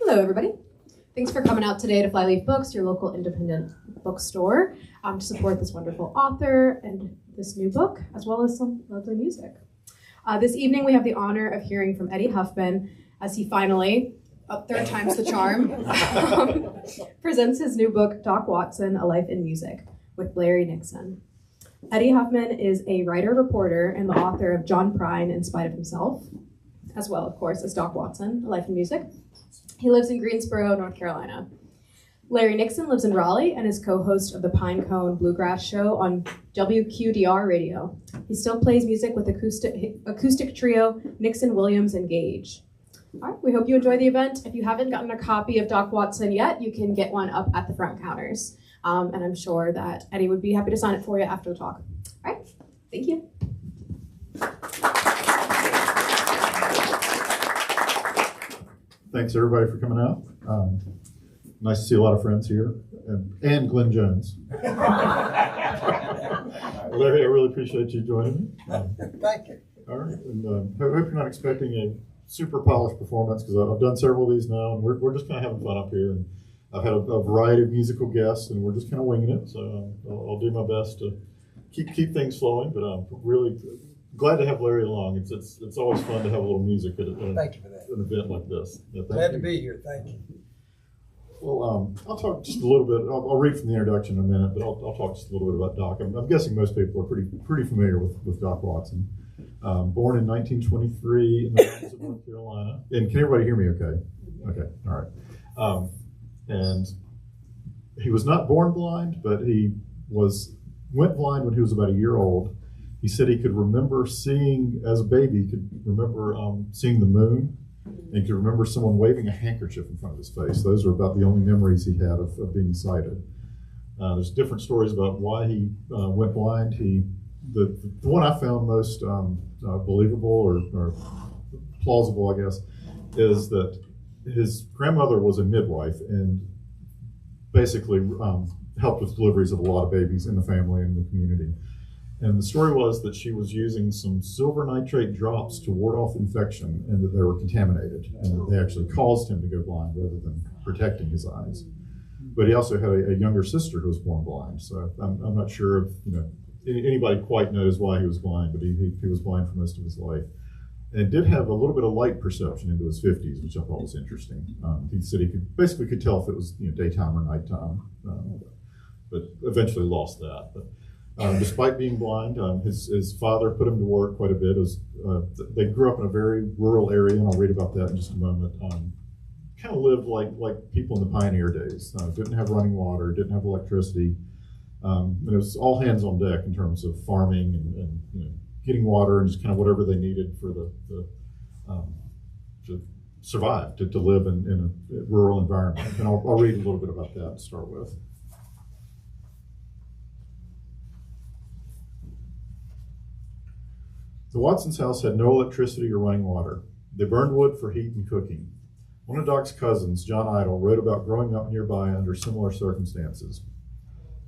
Hello, everybody. Thanks for coming out today to Flyleaf Books, your local independent bookstore, to support this wonderful author and this new book, as well as some lovely music. This evening, we have the honor of hearing from Eddie Huffman as he finally, third time's the charm, presents his new book, Doc Watson, A Life in Music, with Larry Nixon. Eddie Huffman is a writer-reporter and the author of John Prine in Spite of Himself, as well, of course, as Doc Watson, A Life in Music. He lives in Greensboro, North Carolina. Larry Nixon lives in Raleigh and is co-host of the Pinecone Bluegrass Show on WQDR radio. He still plays music with acoustic trio Nixon, Williams, and Gage. All right, we hope you enjoy the event. If you haven't gotten a copy of Doc Watson yet, you can get one up at the front counters. And I'm sure that Eddie would be happy to sign it for you after the talk. All right, thank you. Thanks everybody for coming out. Nice to see a lot of friends here, and Glenn Jones. Larry, I really appreciate you joining me. Thank you. All right, and hope you're not expecting a super polished performance, because I've done several of these now, and we're just kind of having fun up here. And I've had a variety of musical guests, and we're just kind of winging it. So I'll do my best to keep things flowing. But I'm really glad to have Larry along. It's always fun to have a little music at Thank you for that. an event like this. Yeah, Glad to be here. Thank you. Well, I'll talk just a little bit. I'll read from the introduction in a minute, but I'll talk just a little bit about Doc. I'm guessing most people are pretty familiar with Doc Watson. Born in 1923 in the mountains of North Carolina. And can everybody hear me okay? Okay, all right. And he was not born blind, but he went blind when he was about a year old. He said he could remember seeing, as a baby, he could remember seeing the moon, and could remember someone waving a handkerchief in front of his face. Those are about the only memories he had of being sighted. There's different stories about why he went blind. The one I found most believable or plausible, I guess, is that his grandmother was a midwife and basically helped with deliveries of a lot of babies in the family and the community. And the story was that she was using some silver nitrate drops to ward off infection, and that they were contaminated, and that they actually caused him to go blind rather than protecting his eyes. But he also had a younger sister who was born blind, so I'm not sure if anybody quite knows why he was blind, but he was blind for most of his life. And did have a little bit of light perception into his 50s, which I thought was interesting. He said he could tell if it was daytime or nighttime, but eventually lost that. But despite being blind, his father put him to work quite a bit. They grew up in a very rural area, and I'll read about that in just a moment. Kind of lived like people in the pioneer days. Didn't have running water, didn't have electricity. And it was all hands on deck in terms of farming and getting water and just kind of whatever they needed for to survive, to live in a rural environment. And I'll read a little bit about that to start with. The Watsons' house had no electricity or running water. They burned wood for heat and cooking. One of Doc's cousins, John Idle, wrote about growing up nearby under similar circumstances.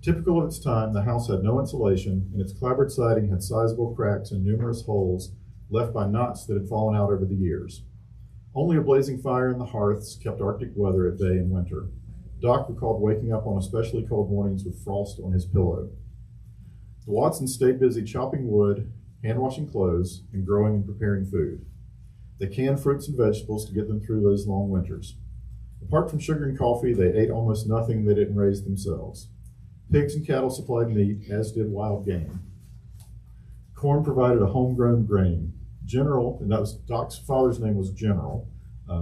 Typical of its time, the house had no insulation, and its clapboard siding had sizable cracks and numerous holes left by knots that had fallen out over the years. Only a blazing fire in the hearths kept Arctic weather at bay in winter. Doc recalled waking up on especially cold mornings with frost on his pillow. The Watsons stayed busy chopping wood, hand-washing clothes, and growing and preparing food. They canned fruits and vegetables to get them through those long winters. Apart from sugar and coffee, they ate almost nothing they didn't raise themselves. Pigs and cattle supplied meat, as did wild game. Corn provided a homegrown grain. General, and that was Doc's father's name was General,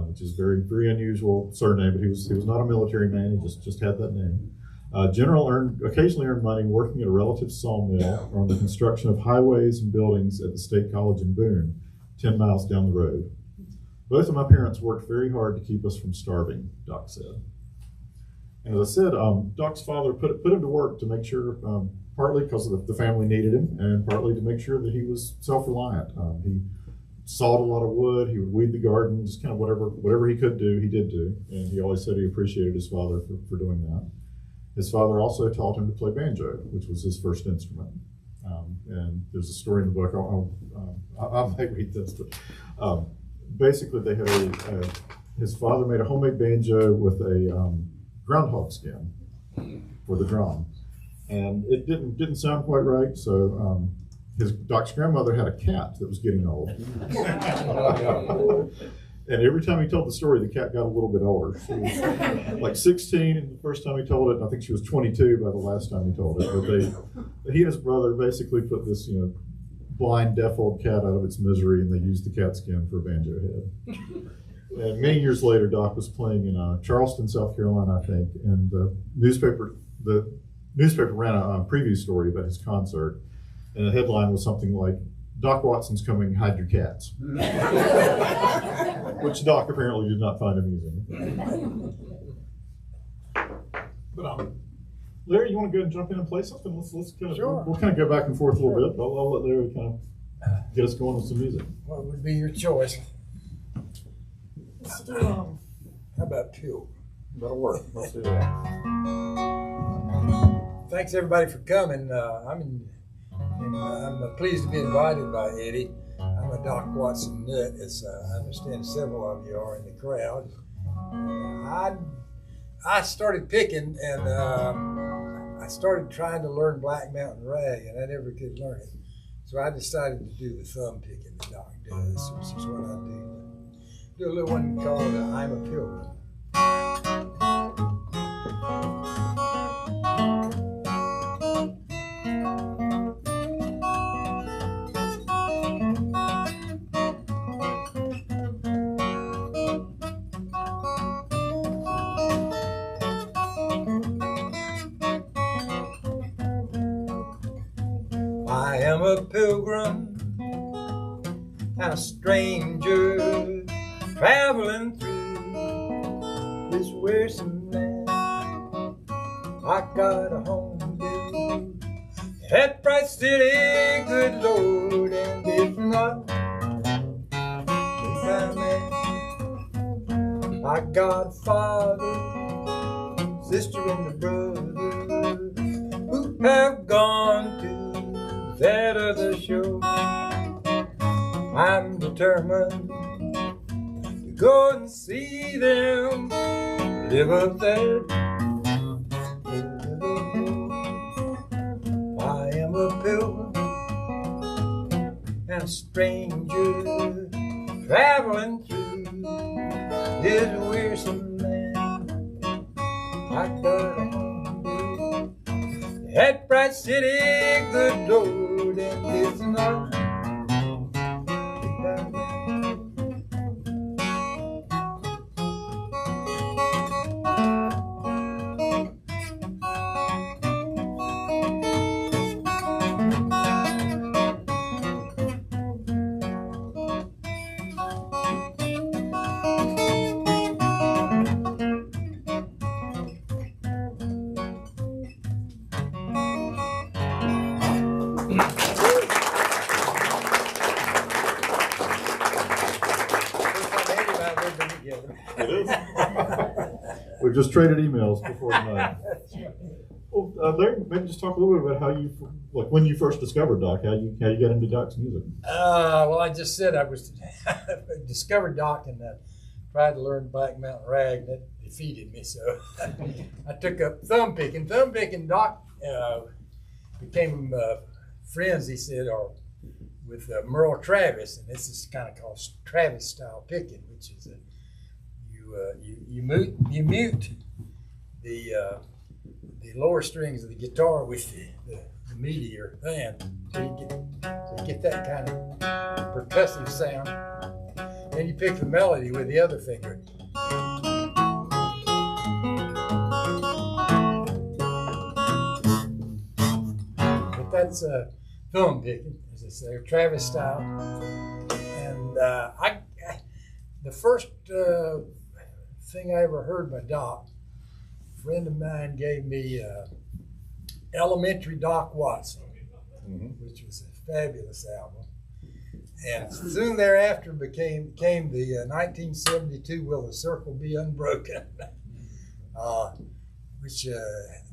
which is very, very unusual surname, but he was not a military man, he just had that name. General occasionally earned money working at a relative's sawmill or on the construction of highways and buildings at the State College in Boone, 10 miles down the road. Both of my parents worked very hard to keep us from starving, Doc said. And as I said, Doc's father put him to work to make sure, partly because the family needed him, and partly to make sure that he was self-reliant. He sawed a lot of wood, he would weed the garden, just kind of whatever he could do, he did do. And he always said he appreciated his father for doing that. His father also taught him to play banjo, which was his first instrument. And there's a story in the book, I might read this, but basically they had his father made a homemade banjo with a groundhog skin for the drum, and it didn't sound quite right. So Doc's grandmother had a cat that was getting old, and every time he told the story, the cat got a little bit older. She was like 16 the first time he told it, and I think she was 22 by the last time he told it. But he and his brother basically put this, blind, deaf old cat out of its misery, and they used the cat skin for a banjo head. And many years later, Doc was playing in Charleston, South Carolina, I think, and the newspaper ran a preview story about his concert, and the headline was something like, "Doc Watson's coming, hide your cats." Which Doc apparently did not find amusing. But Larry, you want to go and jump in and play something? Let's kind of, Sure. We'll kind of go back and forth a little bit. I'll let Larry kind of get us going with some music. What would be your choice? Let's do How about Pilgrim? That'll work. Let's do that. Thanks everybody for coming. I'm pleased to be invited by Eddie. I'm a Doc Watson nut, as I understand several of you are in the crowd. I started picking, and I started trying to learn Black Mountain Rag, and I never could learn it. So I decided to do the thumb picking that Doc does, which is what I do. Do a little one called "I'm a Pilgrim." I am a pilgrim and a stranger traveling through this wearisome land. I got a home built at Bright City, good Lord, and if not, if I'm man, I got a father, sister, and a brother who have gone to that other show. I'm determined to go and see them live up there. I am a pilgrim and a stranger traveling through this wearisome land. I got a home built at Bright City, good Lord, and it's not. We've just traded emails before tonight. Well, Larry, maybe just talk a little bit about how you, like when you first discovered Doc, how you got into Doc's music. Well, I just said I was discovered Doc and tried to learn Black Mountain Rag. That defeated me, so I took up thumb picking. Thumb picking, Doc became friends, he said, or with Merle Travis, and this is kind of called Travis style picking, which is you mute the lower strings of the guitar with the meatier thing, so you get that kind of percussive sound. Then you pick the melody with the other finger. But that's thumb picking, as they say, or Travis style. And the first thing I ever heard by Doc, a friend of mine gave me Elementary Doc Watson, which was a fabulous album. And soon thereafter became the 1972 Will the Circle Be Unbroken, which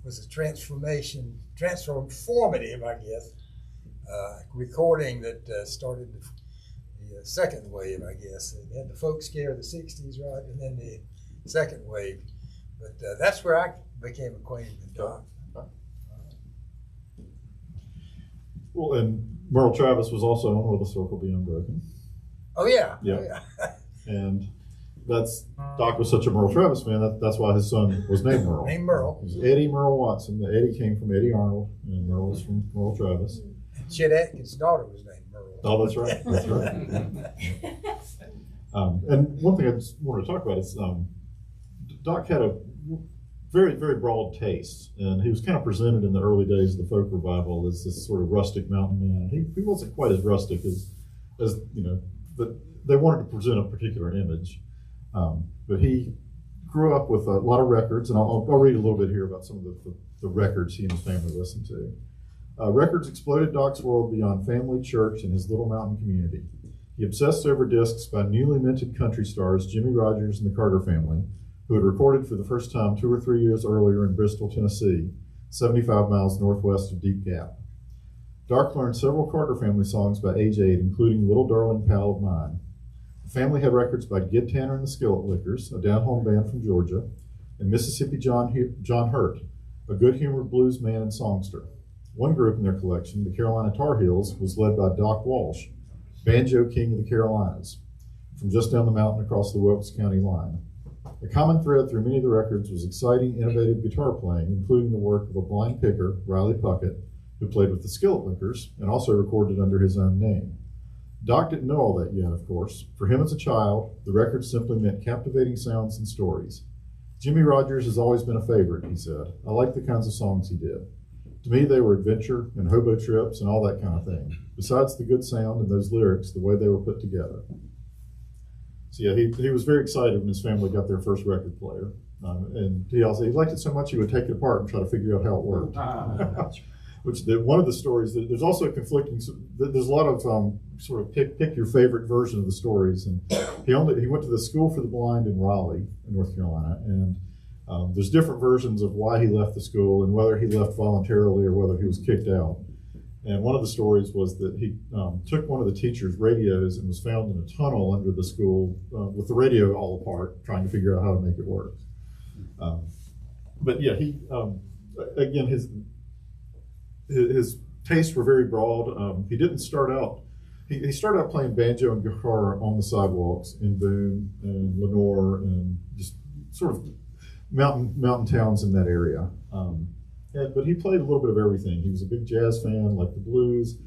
was a transformative, I guess, recording that started the the second wave, I guess. They had the folk scare of the 60s, right? And then the second wave. But that's where I became acquainted with Doc. Well, and Merle Travis was also on Will the Circle Be Unbroken. Oh, yeah. Yeah. Oh, yeah. And Doc was such a Merle Travis fan, that's why his son was named Merle. Named Merle. It was Eddie Merle Watson. The Eddie came from Eddie Arnold, and Merle was from Merle Travis. Chet Atkins' daughter was named Merle. Oh, that's right. That's right. And one thing I just wanted to talk about is Doc had a very, very broad taste, and he was kind of presented in the early days of the folk revival as this sort of rustic mountain man. He wasn't quite as rustic as but they wanted to present a particular image. But he grew up with a lot of records, and I'll read a little bit here about some of the records he and his family listened to. Records exploded Doc's world beyond family, church, and his little mountain community. He obsessed over discs by newly minted country stars Jimmie Rodgers and the Carter Family, who had recorded for the first time 2 or 3 years earlier in Bristol, Tennessee, 75 miles northwest of Deep Gap. Doc learned several Carter Family songs by age 8, including Little Darling Pal of Mine. The family had records by Gid Tanner and the Skillet Lickers, a down-home band from Georgia, and Mississippi John Hurt, a good-humored blues man and songster. One group in their collection, the Carolina Tar Heels, was led by Doc Walsh, banjo king of the Carolinas, from just down the mountain across the Wilkes County line. A common thread through many of the records was exciting, innovative guitar playing, including the work of a blind picker, Riley Puckett, who played with the Skillet Lickers and also recorded under his own name. Doc didn't know all that yet, of course. For him as a child, the records simply meant captivating sounds and stories. Jimmie Rodgers has always been a favorite, he said. I liked the kinds of songs he did. To me, they were adventure and hobo trips and all that kind of thing. Besides the good sound and those lyrics, the way they were put together. So yeah, he was very excited when his family got their first record player. And he liked it so much he would take it apart and try to figure out how it worked. One of the stories, there's also a conflicting, there's a lot of sort of pick your favorite version of the stories. And he went to the School for the Blind in Raleigh, in North Carolina, and there's different versions of why he left the school and whether he left voluntarily or whether he was kicked out. And one of the stories was that he took one of the teacher's radios and was found in a tunnel under the school with the radio all apart, trying to figure out how to make it work. But yeah, again, his tastes were very broad. He didn't start out, he started out playing banjo and guitar on the sidewalks in Boone and Lenoir and just sort of mountain towns in that area. But he played a little bit of everything. He was a big jazz fan, liked the blues,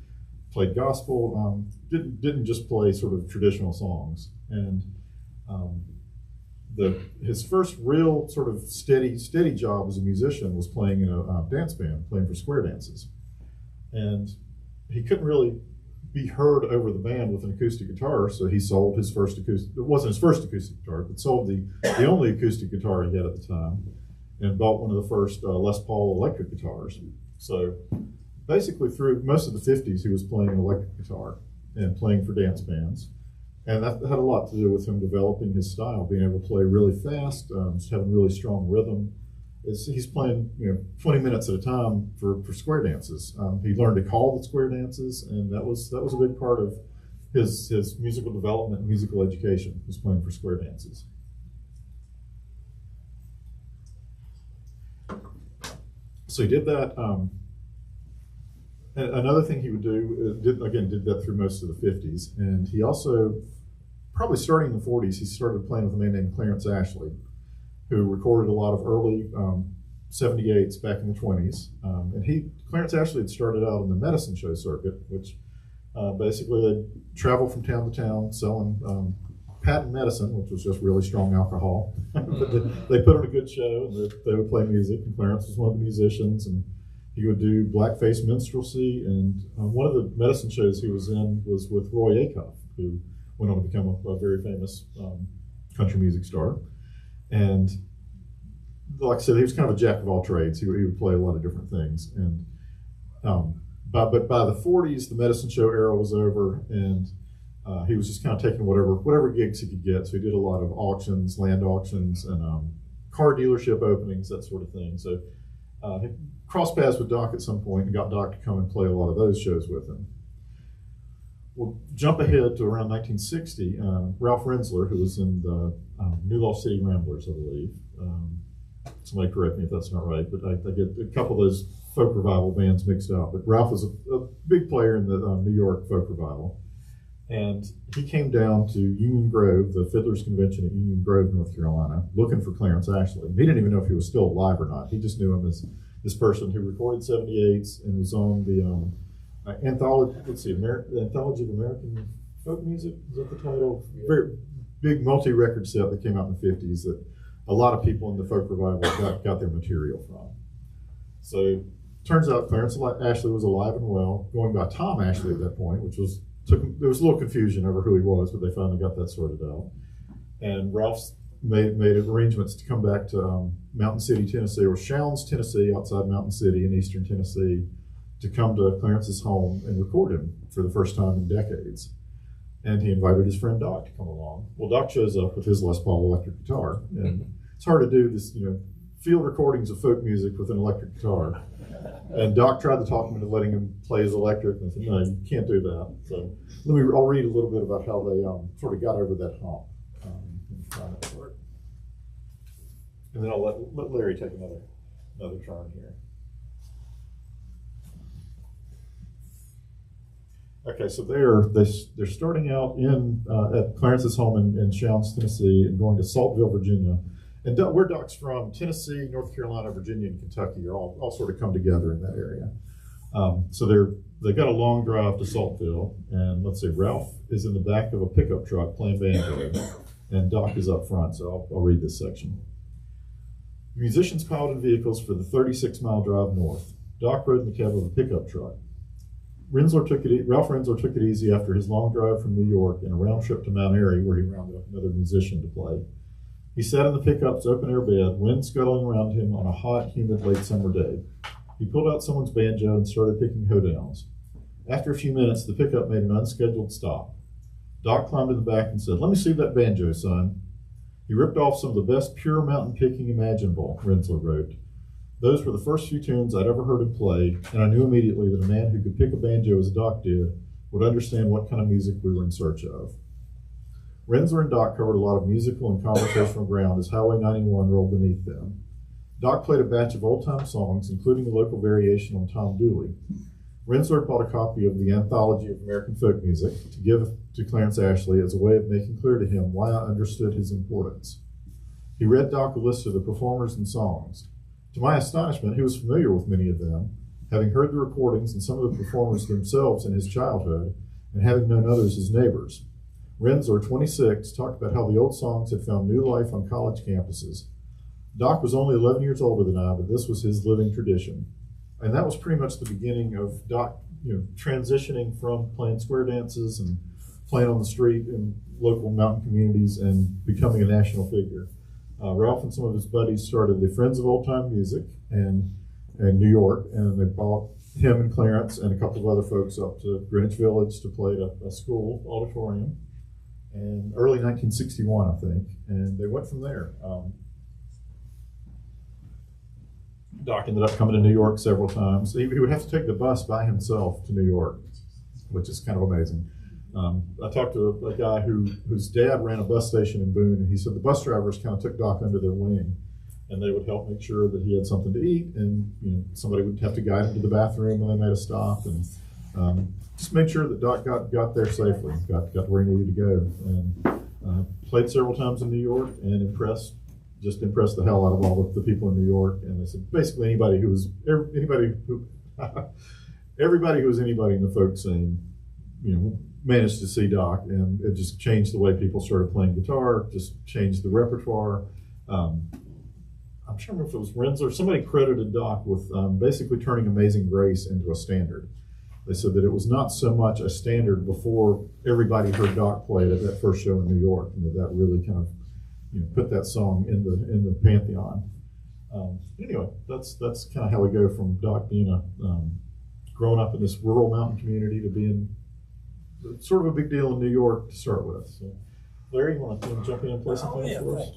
played gospel, didn't just play sort of traditional songs. And his first real sort of steady job as a musician was playing in a dance band, playing for square dances. And he couldn't really be heard over the band with an acoustic guitar, so he sold his first acoustic, it wasn't his first acoustic guitar, but sold the only acoustic guitar he had at the time, and bought one of the first Les Paul electric guitars. So basically through most of the 50s, he was playing an electric guitar and playing for dance bands. And that had a lot to do with him developing his style, being able to play really fast, just having really strong rhythm. He's playing 20 minutes at a time for square dances. He learned to call the square dances, and that was a big part of his musical development and musical education, was playing for square dances. So he did that. Another thing he would do, did that through most of the 50s. And he also, probably starting in the 40s, he started playing with a man named Clarence Ashley, who recorded a lot of early 78s back in the 20s. And Clarence Ashley had started out in the medicine show circuit, which basically they'd travel from town to town selling patent medicine, which was just really strong alcohol. But they put on a good show, and they would play music, and Clarence was one of the musicians, and he would do blackface minstrelsy, and one of the medicine shows he was in was with Roy Acuff, who went on to become a very famous country music star. And like I said, he was kind of a jack of all trades. He would play a lot of different things. And but by the 40s, the medicine show era was over, and he was just kind of taking whatever gigs he could get. So he did a lot of auctions, land auctions, and car dealership openings, that sort of thing. So he crossed paths with Doc at some point and got Doc to come and play a lot of those shows with him. We'll jump ahead to around 1960. Ralph Rensler, who was in the New Lost City Ramblers, I believe. Somebody correct me if that's not right, but I get a couple of those folk revival bands mixed up. But Ralph was a big player in the New York folk revival. And he came down to Union Grove, the Fiddlers Convention at Union Grove, North Carolina, looking for Clarence Ashley. He didn't even know if he was still alive or not. He just knew him as this person who recorded 78s and was on the anthology. Let's see, the Anthology of American Folk Music. Is that the title? Very big multi-record set that came out in the 50s that a lot of people in the folk revival got their material from. So turns out Clarence Ashley was alive and well, going by Tom Ashley at that point, which was. There was a little confusion over who he was, but they finally got that sorted out. And Ralph's made arrangements to come back to Mountain City, Tennessee, or Shounds, Tennessee, outside Mountain City in eastern Tennessee, to come to Clarence's home and record him for the first time in decades. And he invited his friend Doc to come along. Well, Doc shows up with his Les Paul electric guitar, and it's hard to do this, field recordings of folk music with an electric guitar. And Doc tried to talk him into letting him play his electric, and I said, no, you can't do that. So I'll read a little bit about how they sort of got over that hump. And then I'll let Larry take another turn here. Okay, so they're starting out at Clarence's home in Shounds, Tennessee, and going to Saltville, Virginia. And where Doc's from, Tennessee, North Carolina, Virginia, and Kentucky are all sort of come together in that area. So they got a long drive to Saltville, and let's see, Ralph is in the back of a pickup truck playing banjo, and Doc is up front. So I'll read this section. Musicians piled in vehicles for the 36-mile drive north. Doc rode in the cab of a pickup truck. Ralph Rensler took it easy after his long drive from New York and a round trip to Mount Airy, where he rounded up another musician to play. He sat in the pickup's open-air bed, wind scuttling around him on a hot, humid late summer day. He pulled out someone's banjo and started picking hoedowns. After a few minutes, the pickup made an unscheduled stop. Doc climbed in the back and said, "Let me see that banjo, son." He ripped off some of the best pure mountain picking imaginable, Rensler wrote. Those were the first few tunes I'd ever heard him play, and I knew immediately that a man who could pick a banjo as Doc did would understand what kind of music we were in search of. Rensler and Doc covered a lot of musical and conversational ground as Highway 91 rolled beneath them. Doc played a batch of old-time songs, including a local variation on Tom Dooley. Rensler bought a copy of the Anthology of American Folk Music to give to Clarence Ashley as a way of making clear to him why I understood his importance. He read Doc a list of the performers and songs. To my astonishment, he was familiar with many of them, having heard the recordings and some of the performers themselves in his childhood, and having known others as neighbors. Rensler, 26, talked about how the old songs had found new life on college campuses. Doc was only 11 years older than I, but this was his living tradition. And that was pretty much the beginning of Doc, transitioning from playing square dances and playing on the street in local mountain communities and becoming a national figure. Ralph and some of his buddies started the Friends of Old Time Music in New York, and they brought him and Clarence and a couple of other folks up to Greenwich Village to play at a school auditorium in early 1961, I think, and they went from there. Doc ended up coming to New York several times. He would have to take the bus by himself to New York, which is kind of amazing. I talked to a guy whose dad ran a bus station in Boone, and he said the bus drivers kind of took Doc under their wing, and they would help make sure that he had something to eat, and somebody would have to guide him to the bathroom when they made a stop, and just make sure that Doc got there safely, got to where he needed to go, and played several times in New York, and impressed the hell out of all the people in New York. And they said basically everybody who was anybody in the folk scene, managed to see Doc, and it just changed the way people started playing guitar, just changed the repertoire. I'm trying to remember if it was Rensler. Somebody credited Doc with basically turning Amazing Grace into a standard. They said that it was not so much a standard before everybody heard Doc play it at that first show in New York, and that really kind of put that song in the pantheon. Anyway, that's kind of how we go from Doc being growing up in this rural mountain community to being sort of a big deal in New York to start with. So, Larry, you want to jump in and play something for us? Thank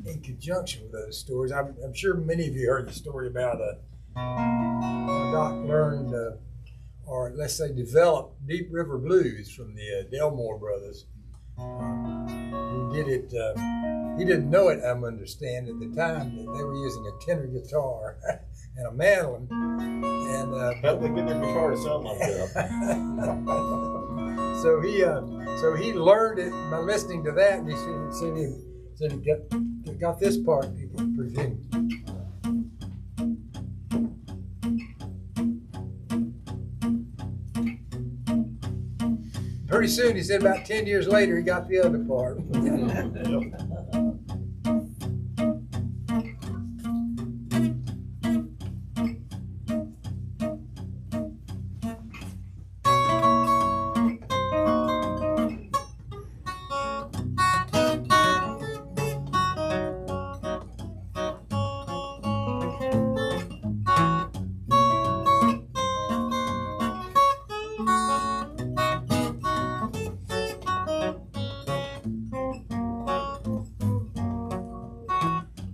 you. In conjunction with those stories, I'm sure many of you heard the story about Doc learned or let's say developed Deep River Blues from the Delmore brothers. He did it, he didn't know it, I'm understanding, at the time that they were using a tenor guitar and a mandolin. And How'd they get their guitar to sound like that? so he learned it by listening to that, and he said he got this part, he presumed. Pretty soon, he said about 10 years later, he got the other part.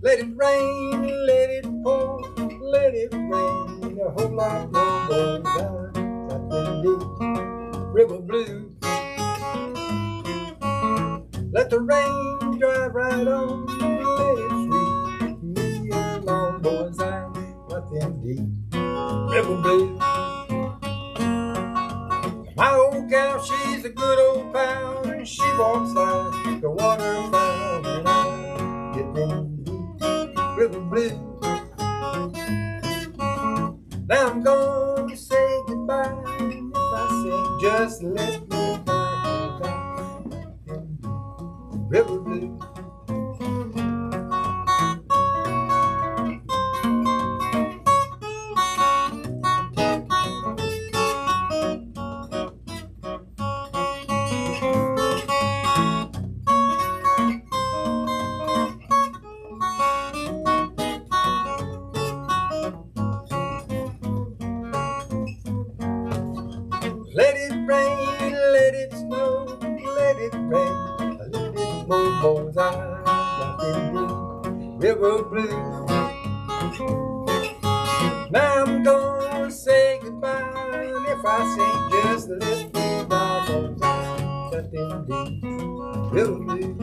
Let it rain, let it pour, let it rain, a whole lot more goes down, got them deep river blues. Let the rain drive right on, let it sweep me along, boys, I got them deep river blues. My old gal, she's a good old pal, and she walks like the water fountain, and I get them river blues. Now I'm gonna say goodbye. If I say just let me die, river blues. Let it rain, let it snow, let it rain, a little bit more, boys, I got them deep river blues. Now I'm gonna say goodbye, and if I say just let me die, boys, I got them deep river blues.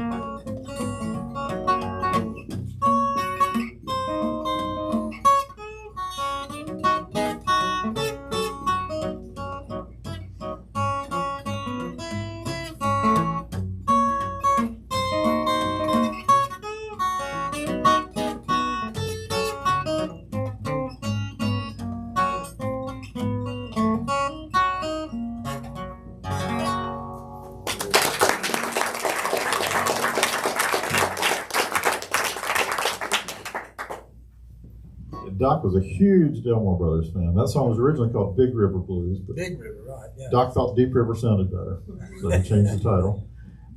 Doc was a huge Delmore Brothers fan. That song was originally called Big River Blues, but Big River, right, yeah. Doc thought Deep River sounded better, so he changed the title.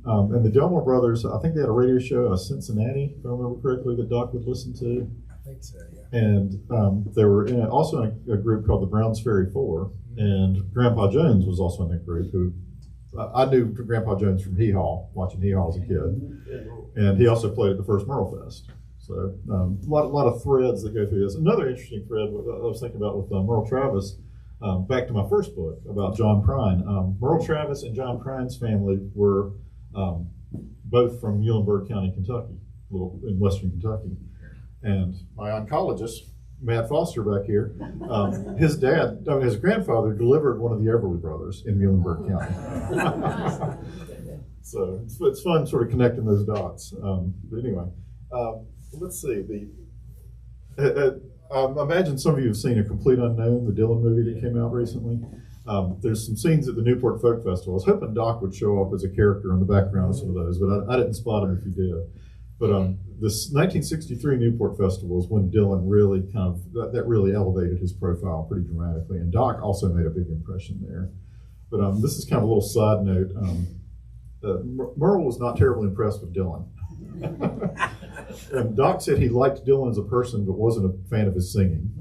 And the Delmore Brothers, I think they had a radio show, Cincinnati, if I remember correctly, that Doc would listen to. I think so, yeah. And they were also in a group called the Browns Ferry Four, and Grandpa Jones was also in that group. Who I knew Grandpa Jones from Hee Haw, watching Hee Haw as a kid, and he also played at the first Merle Fest. So a lot of threads that go through this. Another interesting thread I was thinking about with Merle Travis, back to my first book about John Prine. Merle Travis and John Prine's family were both from Muhlenberg County, Kentucky, in western Kentucky. And my oncologist, Matt Foster back here, his grandfather delivered one of the Everly brothers in Muhlenberg County. So it's fun sort of connecting those dots. But anyway. Let's see. I imagine some of you have seen A Complete Unknown, the Dylan movie that came out recently. There's some scenes at the Newport Folk Festival. I was hoping Doc would show up as a character in the background of some of those, but I didn't spot him if he did. But this 1963 Newport Festival is when Dylan really that really elevated his profile pretty dramatically, and Doc also made a big impression there. But this is kind of a little side note. Merle was not terribly impressed with Dylan. And Doc said he liked Dylan as a person, but wasn't a fan of his singing.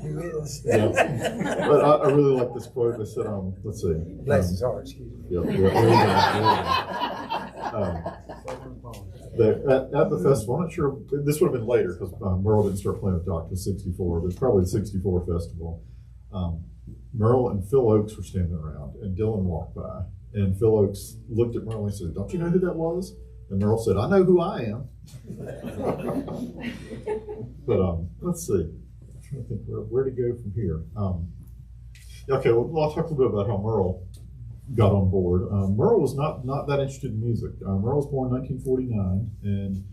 Who is? Yeah. But I really like this quote. They said, let's see. Bless his heart, excuse me. At the festival, I'm not sure, this would have been later because Merle didn't start playing with Doc till '64, but it's probably the '64 festival. Merle and Phil Oakes were standing around, and Dylan walked by. And Phil Oakes looked at Merle and said, "Don't you know who that was?" And Merle said, "I know who I am." But let's see. I'm trying to think where to go from here. Okay, well, I'll talk a little bit about how Merle got on board. Merle was not that interested in music. Merle was born in 1949 and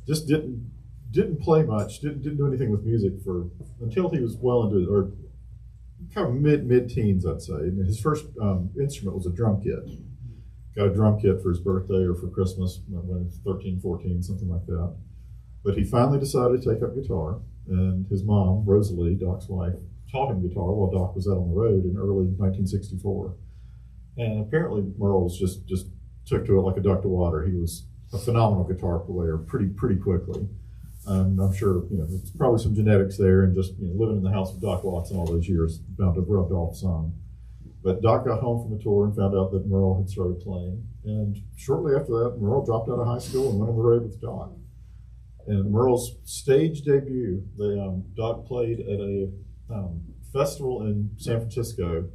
just didn't play much. Didn't do anything with music until he was well into, or kind of mid-teens, I'd say. And his first instrument was a drum kit. Got a drum kit for his birthday or for Christmas when he was 13, 14, something like that. But he finally decided to take up guitar, and his mom, Rosalie, Doc's wife, taught him guitar while Doc was out on the road in early 1964. And apparently Merle was just took to it like a duck to water. He was a phenomenal guitar player pretty quickly. And I'm sure, there's probably some genetics there, and just living in the house with Doc Watson all those years bound to have rubbed off some. But Doc got home from a tour and found out that Merle had started playing. And shortly after that, Merle dropped out of high school and went on the road with Doc. And Merle's stage debut, Doc played at a festival in San Francisco,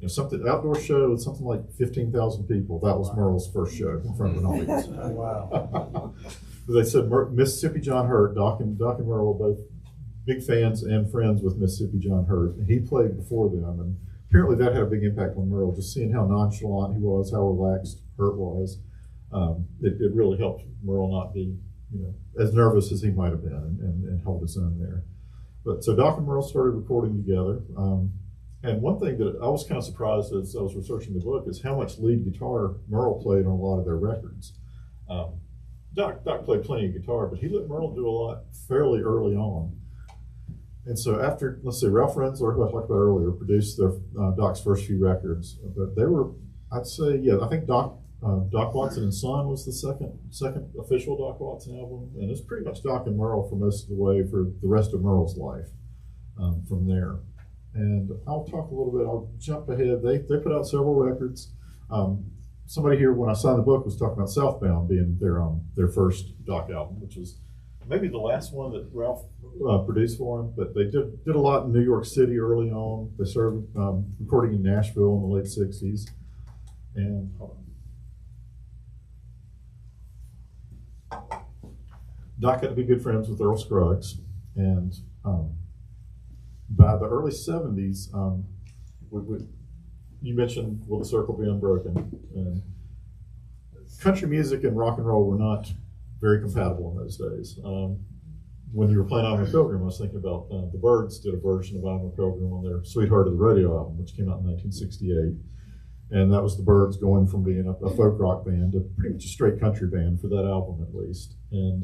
something outdoor show with something like 15,000 people. That was Merle's first show in front of an audience. Wow. They said Mississippi John Hurt. Doc and Merle were both big fans and friends with Mississippi John Hurt, and he played before them. And apparently that had a big impact on Merle, just seeing how nonchalant he was, how relaxed Hurt was. It really helped Merle not be as nervous as he might have been, and held his own there. But so Doc and Merle started recording together. And one thing that I was kind of surprised as I was researching the book is how much lead guitar Merle played on a lot of their records. Doc played plenty of guitar, but he let Merle do a lot fairly early on. And so after, let's say, Ralph Rensler, who I talked about earlier, produced Doc's first few records. But they were, I'd say, I think Doc Watson and Son was the second official Doc Watson album. And it's pretty much Doc and Merle for most of the way for the rest of Merle's life from there. And I'll talk a little bit, I'll jump ahead. They put out several records. Somebody here, when I signed the book, was talking about Southbound being their first Doc album, which was maybe the last one that Ralph produced for him. But they did a lot in New York City early on. They started recording in Nashville in the late 60s. And Doc got to be good friends with Earl Scruggs. And by the early 70s, you mentioned Will the Circle Be Unbroken? And country music and rock and roll were not very compatible in those days. When you were playing I'm a Pilgrim, I was thinking about the Byrds did a version of I'm a Pilgrim on their Sweetheart of the Rodeo album, which came out in 1968. And that was the Byrds going from being a folk rock band to pretty much a straight country band for that album at least. And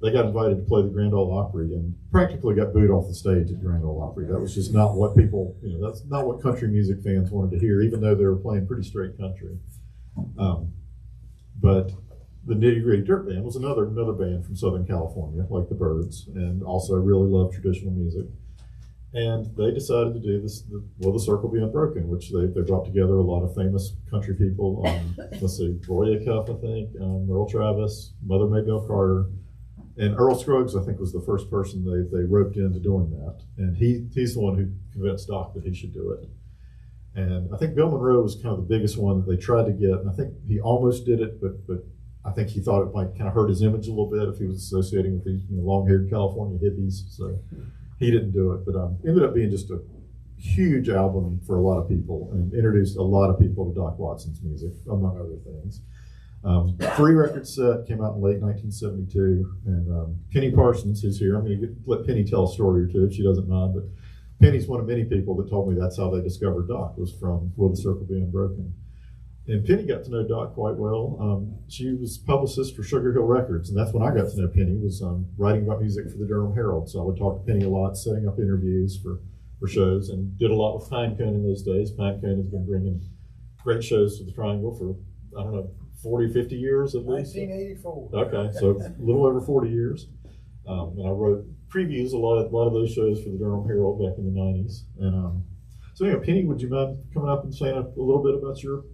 they got invited to play the Grand Ole Opry and practically got booed off the stage at Grand Ole Opry. That was just not what people, that's not what country music fans wanted to hear, even though they were playing pretty straight country. But the Nitty Gritty Dirt Band was another band from Southern California, like the Byrds, and also really loved traditional music. And they decided to do this, Will the Circle Be Unbroken, which they brought together a lot of famous country people. Let's see, Roy Acuff, I think, Merle Travis, Mother Maybelle Carter. And Earl Scruggs, I think, was the first person they roped into doing that. And he's the one who convinced Doc that he should do it. And I think Bill Monroe was kind of the biggest one that they tried to get. And I think he almost did it, but I think he thought it might kind of hurt his image a little bit if he was associating with these long-haired California hippies. So he didn't do it. But ended up being just a huge album for a lot of people and introduced a lot of people to Doc Watson's music, among other things. 3-record set came out in late 1972, and Penny Parsons, who's here, I'm going to let Penny tell a story or two if she doesn't mind, but Penny's one of many people that told me that's how they discovered Doc, was from Will the Circle Be Unbroken. And Penny got to know Doc quite well. She was publicist for Sugar Hill Records, and that's when I got to know Penny, was writing about music for the Durham Herald. So I would talk to Penny a lot, setting up interviews for shows, and did a lot with Pinecone in those days. Pinecone has been bringing great shows to the Triangle for, 40, 50 years at least. 1984. Okay, so a little over 40 years. And I wrote previews a lot of those shows for the Durham Herald back in the 90s. And so anyway, Penny, would you mind coming up and saying a little bit about your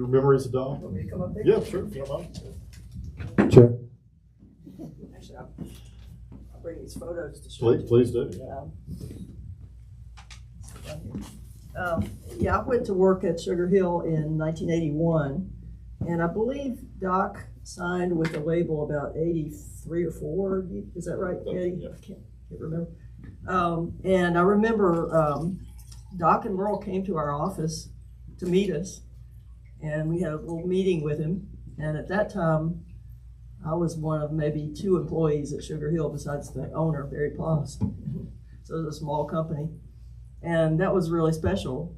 memories of Doc? Want me to come up there? Yeah, sure. If you don't mind. Sure. Actually, I'll bring these photos to show you. Please do. Down here. Yeah, I went to work at Sugar Hill in 1981, and I believe Doc signed with a label about 83 or 4. Is that right, Eddie? Yeah. I can't remember. And I remember Doc and Merle came to our office to meet us, and we had a little meeting with him. And at that time, I was one of maybe 2 employees at Sugar Hill besides the owner, Barry Ploss. So it was a small company. And that was really special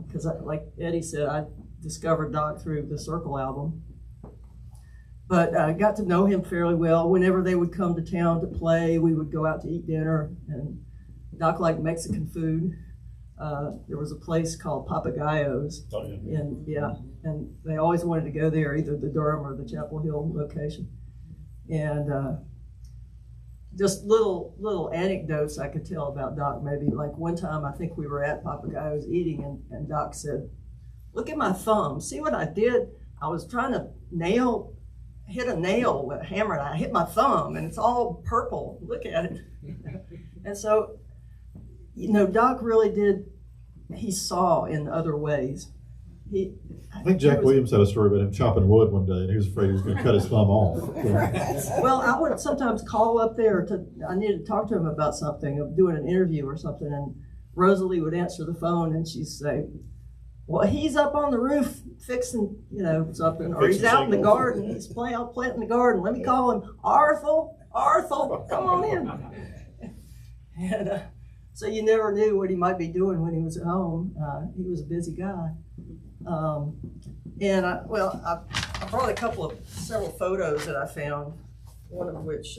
because, like Eddie said, I discovered Doc through the Circle album. But I got to know him fairly well. Whenever they would come to town to play, we would go out to eat dinner. And Doc liked Mexican food. There was a place called Papagayos. Oh, yeah. And they always wanted to go there, either the Durham or the Chapel Hill location. And just little anecdotes I could tell about Doc. Maybe like one time I think we were at Papagayos eating, and Doc said, "Look at my thumb. See what I did? I was trying to hit a nail with a hammer, and I hit my thumb, and it's all purple. Look at it." And so, Doc really did. He saw in other ways. I think Jack Williams had a story about him chopping wood one day, and he was afraid he was going to cut his thumb off. Well, I would sometimes call up there I needed to talk to him about something, of doing an interview or something, and Rosalie would answer the phone, and she'd say, "Well, he's up on the roof fixing, something, or he's out in the garden. He's planting the garden. Let me call him. Arthur, come on in." And so you never knew what he might be doing when he was at home. He was a busy guy. And I brought several photos that I found. One of which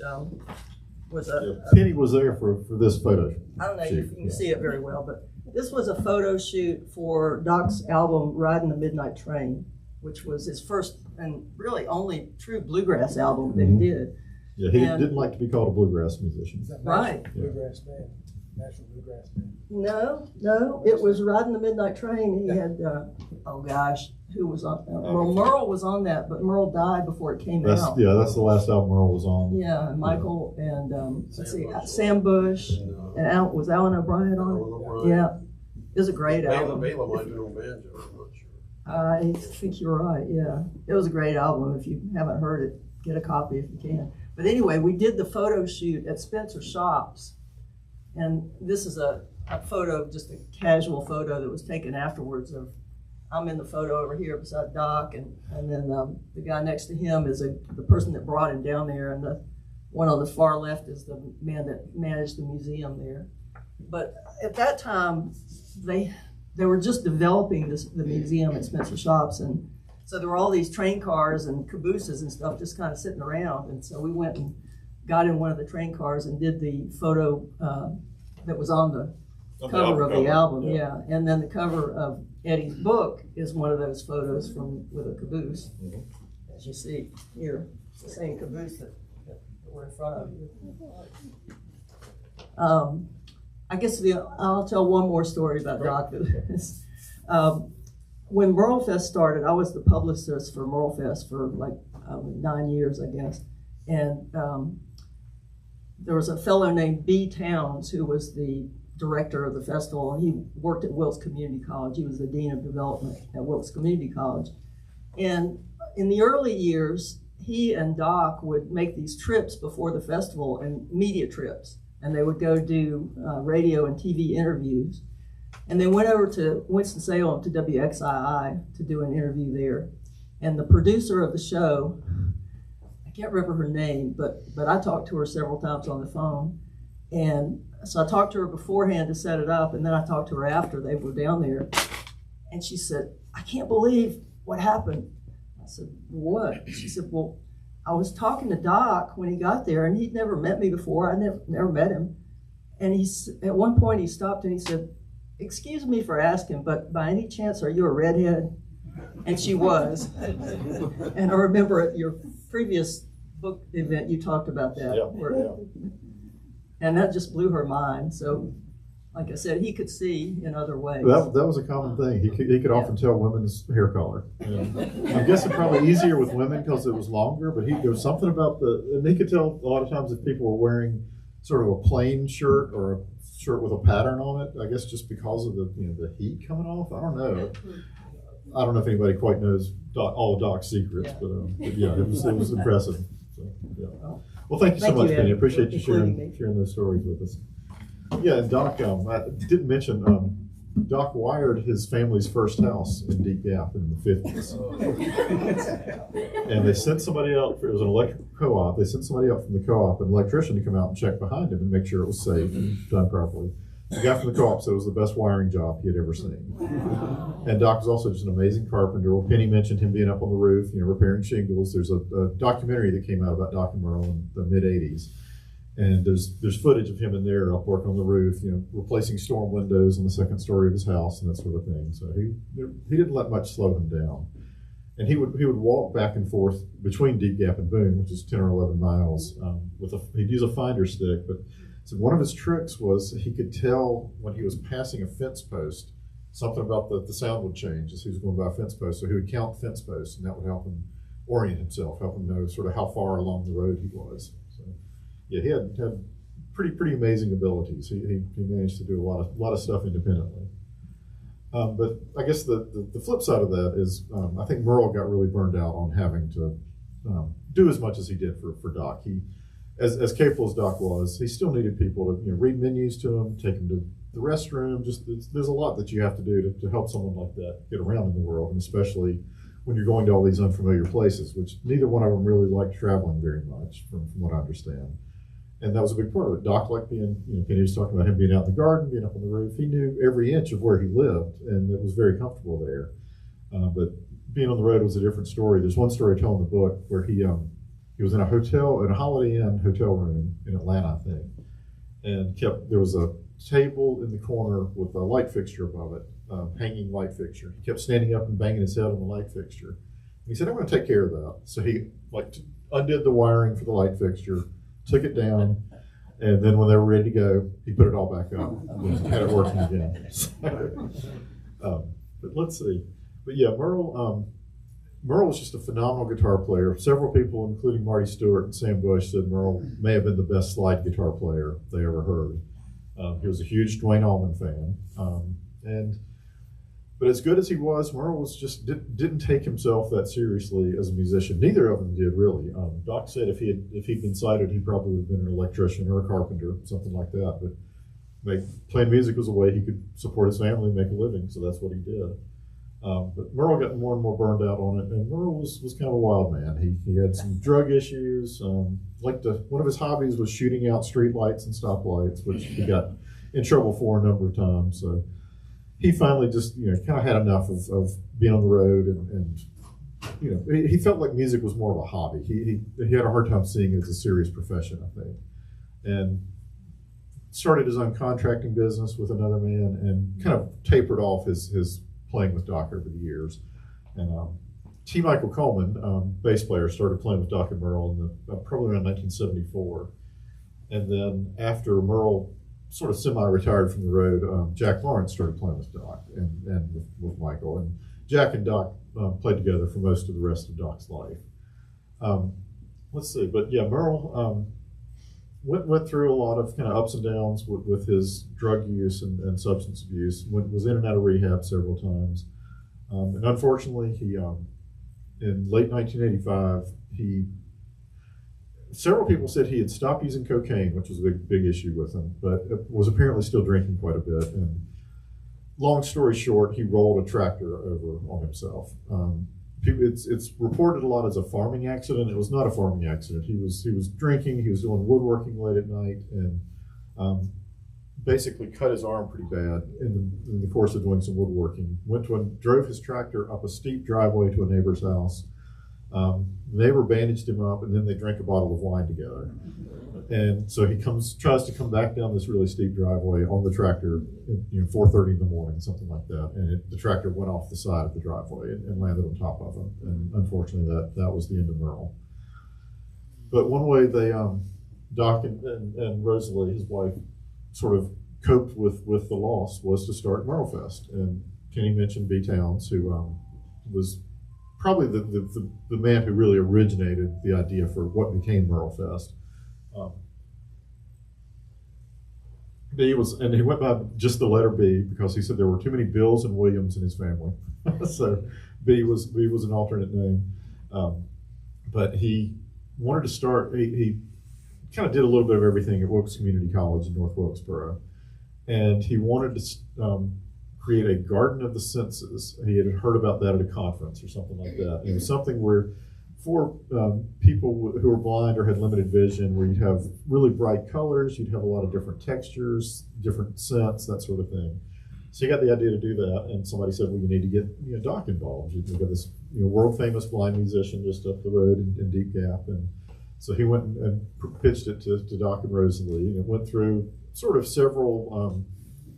was Penny was there for this photo. I don't know if you can see it very well, but this was a photo shoot for Doc's album "Riding the Midnight Train," which was his first and really only true bluegrass album that he did. Yeah, he didn't like to be called a bluegrass musician. Is that Right. Bluegrass band? National Bluegrass Band? No, it was "Riding the Midnight Train." He had, who was on that? Well, Merle was on that, but Merle died before it came out. Yeah, that's the last album Merle was on. Yeah, and Michael and Sam Bush, and Alan O'Brien on it. Yeah, it was a great album. Bela might be on banjo, I'm not sure. I think you're right, yeah. It was a great album. If you haven't heard it, get a copy if you can. But anyway, we did the photo shoot at Spencer Shops. And this is a photo, just a casual photo that was taken afterwards of, I'm in the photo over here beside Doc, and then the guy next to him is the person that brought him down there, and the one on the far left is the man that managed the museum there. But at that time, they were just developing the museum at Spencer Shops, and so there were all these train cars and cabooses and stuff just kind of sitting around, and so we went and got in one of the train cars and did the photo that was on the cover of the album, yeah. And then the cover of Eddie's book is one of those photos with a caboose, as you see here, the same caboose that we're in front of you. I guess I'll tell one more story about Doc. When Merle Fest started, I was the publicist for Merle Fest for like 9 years, I guess, and there was a fellow named B. Towns who was the director of the festival, and he worked at Wilkes Community College. He was the dean of development at Wilkes Community College. And in the early years, he and Doc would make these trips before the festival, and media trips, and they would go do radio and TV interviews. And they went over to Winston-Salem to WXII to do an interview there. And the producer of the show, I can't remember her name, but I talked to her several times on the phone. And so I talked to her beforehand to set it up, and then I talked to her after they were down there. And she said, "I can't believe what happened." I said, "What?" She said, "Well, I was talking to Doc when he got there, and he'd never met me before. I never met him. And at one point he stopped and he said, 'Excuse me for asking, but by any chance are you a redhead?'" And she was. And I remember at your previous book event you talked about that. And that just blew her mind. So, like I said, he could see in other ways. That was a common thing. He could often tell women's hair color. I'm guessing probably easier with women because it was longer, but there was something about and he could tell a lot of times if people were wearing sort of a plain shirt or a shirt with a pattern on it. I guess just because of the heat coming off. I don't know. I don't know if anybody quite knows all of Doc's secrets, but yeah, it was impressive. So, yeah. Well, thank you so much, Penny. I appreciate you sharing those stories with us. Yeah, and Doc, I didn't mention, Doc wired his family's first house in Deep Gap in the 50s. And they sent somebody out, it was an electrical co-op, they sent somebody out from the co-op, an electrician, to come out and check behind him and make sure it was safe and done properly. The guy from the co-op said it was the best wiring job he had ever seen. And Doc was also just an amazing carpenter. Well, Penny mentioned him being up on the roof, repairing shingles. There's a documentary that came out about Doc and Merle in the mid-'80s. And there's footage of him in there up working on the roof, replacing storm windows on the second story of his house and that sort of thing. So he didn't let much slow him down. And he would walk back and forth between Deep Gap and Boone, which is 10 or 11 miles. He'd use a finder stick, but so one of his tricks was he could tell when he was passing a fence post, something about the sound would change as he was going by a fence post. So he would count fence posts, and that would help him orient himself, help him know sort of how far along the road he was. So yeah, he had pretty amazing abilities. He managed to do a lot of stuff independently. But I guess the flip side of that is I think Merle got really burned out on having to do as much as he did for Doc. As capable as Doc was, he still needed people to read menus to him, take him to the restroom. Just there's a lot that you have to do to help someone like that get around in the world, and especially when you're going to all these unfamiliar places, which neither one of them really liked traveling very much, from what I understand. And that was a big part of it. Doc liked being, Penny was talking about him being out in the garden, being up on the roof. He knew every inch of where he lived, and it was very comfortable there. But being on the road was a different story. There's one story I tell in the book where he was in a Holiday Inn hotel room in Atlanta, I think, and there was a table in the corner with a light fixture above it, hanging light fixture. He kept standing up and banging his head on the light fixture. And he said, "I'm going to take care of that." So he undid the wiring for the light fixture, took it down, and then when they were ready to go, he put it all back up and had it working again. But let's see. But yeah, Merle was just a phenomenal guitar player. Several people, including Marty Stewart and Sam Bush, said Merle may have been the best slide guitar player they ever heard. He was a huge Duane Allman fan. But as good as he was, Merle didn't take himself that seriously as a musician. Neither of them did, really. Doc said if he'd been sighted, he probably would have been an electrician or a carpenter, something like that. But playing music was a way he could support his family and make a living, so that's what he did. But Merle got more and more burned out on it, and Merle was kind of a wild man. He had some drug issues. One of his hobbies was shooting out street lights and stoplights, which he got in trouble for a number of times. So he finally just kind of had enough of being on the road, and he felt like music was more of a hobby. He had a hard time seeing it as a serious profession, I think, and started his own contracting business with another man, and kind of tapered off his playing with Doc over the years. And T. Michael Coleman, bass player, started playing with Doc and Merle in probably around 1974. And then after Merle sort of semi-retired from the road, Jack Lawrence started playing with Doc and with Michael. And Jack and Doc played together for most of the rest of Doc's life. Let's see, but yeah, Merle went through a lot of kind of ups and downs with his drug use and substance abuse. Was in and out of rehab several times, and unfortunately, he in late 1985, several people said he had stopped using cocaine, which was a big issue with him, but was apparently still drinking quite a bit. And long story short, he rolled a tractor over on himself. It's reported a lot as a farming accident. It was not a farming accident. He was drinking. He was doing woodworking late at night, and basically cut his arm pretty bad in the course of doing some woodworking. Drove his tractor up a steep driveway to a neighbor's house. The neighbor bandaged him up, and then they drank a bottle of wine together. And so he tries to come back down this really steep driveway on the tractor at 4:30 in the morning, something like that. And the tractor went off the side of the driveway and landed on top of him. And unfortunately, that was the end of Merle. But one way Doc and Rosalie, his wife, sort of coped with the loss was to start Merle Fest. And Kenny mentioned B. Towns, who was probably the man who really originated the idea for what became Merle Fest. B was, and he went by just the letter B because he said there were too many Bills and Williams in his family. So B was an alternate name. But he wanted to start, he kind of did a little bit of everything at Wilkes Community College in North Wilkesboro. And he wanted to create a garden of the senses. He had heard about that at a conference or something like that. And it was something where for people who were blind or had limited vision, where you'd have really bright colors, you'd have a lot of different textures, different scents, that sort of thing. So he got the idea to do that, and somebody said, well, you need to get Doc involved. You've got this world famous blind musician just up the road in Deep Gap. And so he went and pitched it to Doc and Rosalie, and it went through sort of several,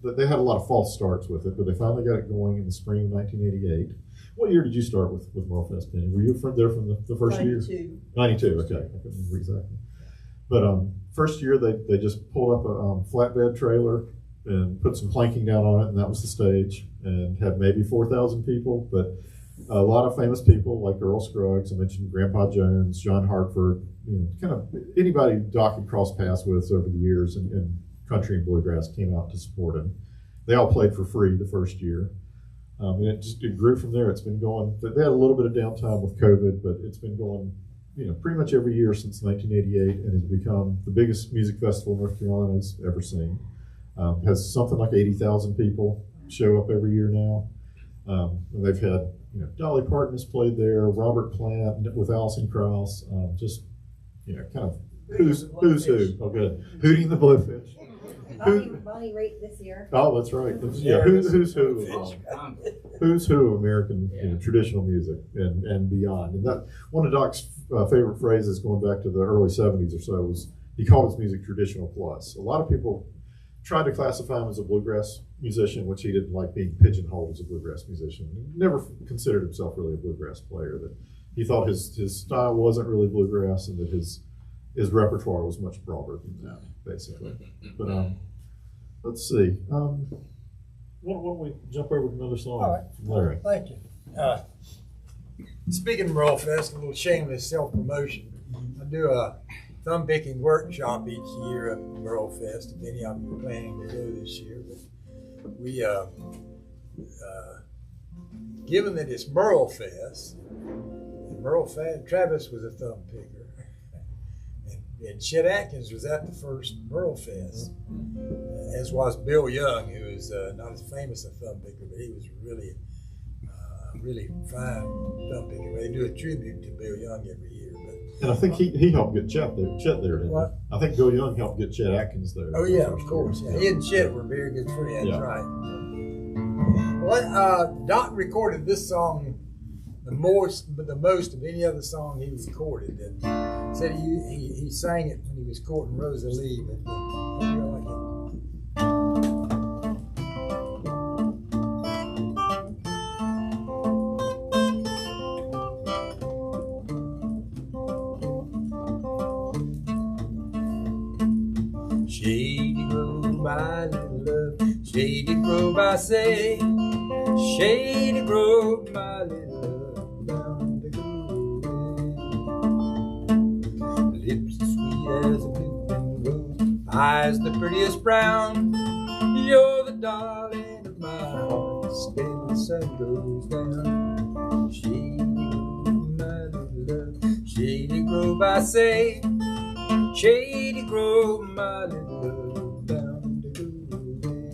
they had a lot of false starts with it, but they finally got it going in the spring of 1988. What year did you start with Merlefest, Penny? Were you there from the first 92. year? 92, okay. I couldn't remember exactly. But first year, they just pulled up a flatbed trailer and put some planking down on it, and that was the stage, and had maybe 4,000 people, but a lot of famous people like Earl Scruggs. I mentioned Grandpa Jones, John Hartford, kind of anybody Doc had crossed paths with over the years in country and bluegrass came out to support him. They all played for free the first year. And it grew from there. It's been going, they had a little bit of downtime with COVID, but it's been going, pretty much every year since 1988, and has become the biggest music festival North Carolina has ever seen. Has something like 80,000 people show up every year now. And they've had, Dolly Parton has played there, Robert Plant with Alison Krauss, just, kind of who's who. Oh, good. Hootie and the Blowfish. Bonnie Raitt this year. Oh, that's right. Yeah, who's who? Who's who of American traditional music and beyond. And that one of Doc's favorite phrases going back to the early 70s or so was he called his music traditional plus. A lot of people tried to classify him as a bluegrass musician, which he didn't like being pigeonholed as a bluegrass musician. He never considered himself really a bluegrass player. That he thought his style wasn't really bluegrass, and that his repertoire was much broader than that, basically. But let's see. Why don't we jump over to another song? All right. From Larry. Thank you. Speaking of Merlefest, a little shameless self-promotion. I do a thumb-picking workshop each year at Merlefest. If any of you are planning to go this year, but we, given that it's Merlefest, Travis was a thumb picker. And Chet Atkins was at the first Merlefest, as was Bill Young, who is not as famous a thumb picker, but he was really fine thumb picker. They do a tribute to Bill Young every year. But, And I think he helped get Chet there, didn't What? he? I think Bill Young helped get Chet Atkins there. oh yeah, of course. Yeah. He and Chet were very good friends, Yeah. right? Well, Doc recorded this song the most of any other song he recorded, and said he sang it when he was courting Rosalie, but I feel like it. Shady Grove, my little love, Shady Grove, I say, Shady Grove, my little love, bound to go away. Lips as sweet as a bluebell rose, eyes the prettiest brown. You're the darling of my heart, stay when the sun goes down. Shady Grove, my little love, Shady Grove, I say, Shady Grove, my little love, bound to go away.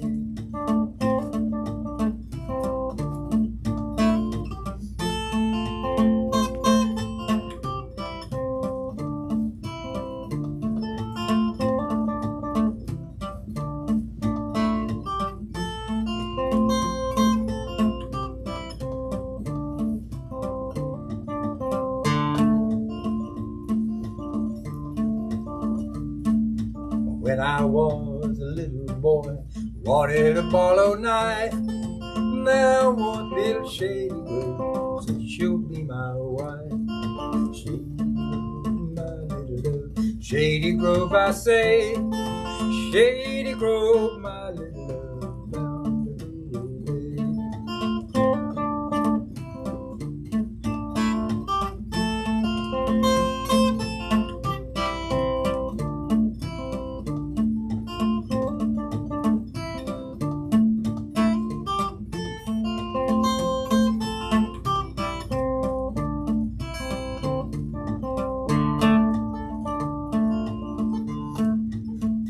When I was a little boy, wanted a Barlow knife. Now I want little Shady Grove, so she'll be my wife. Shady Grove, my little love, Shady Grove, I say, Shady Grove, my little love, bound to go away.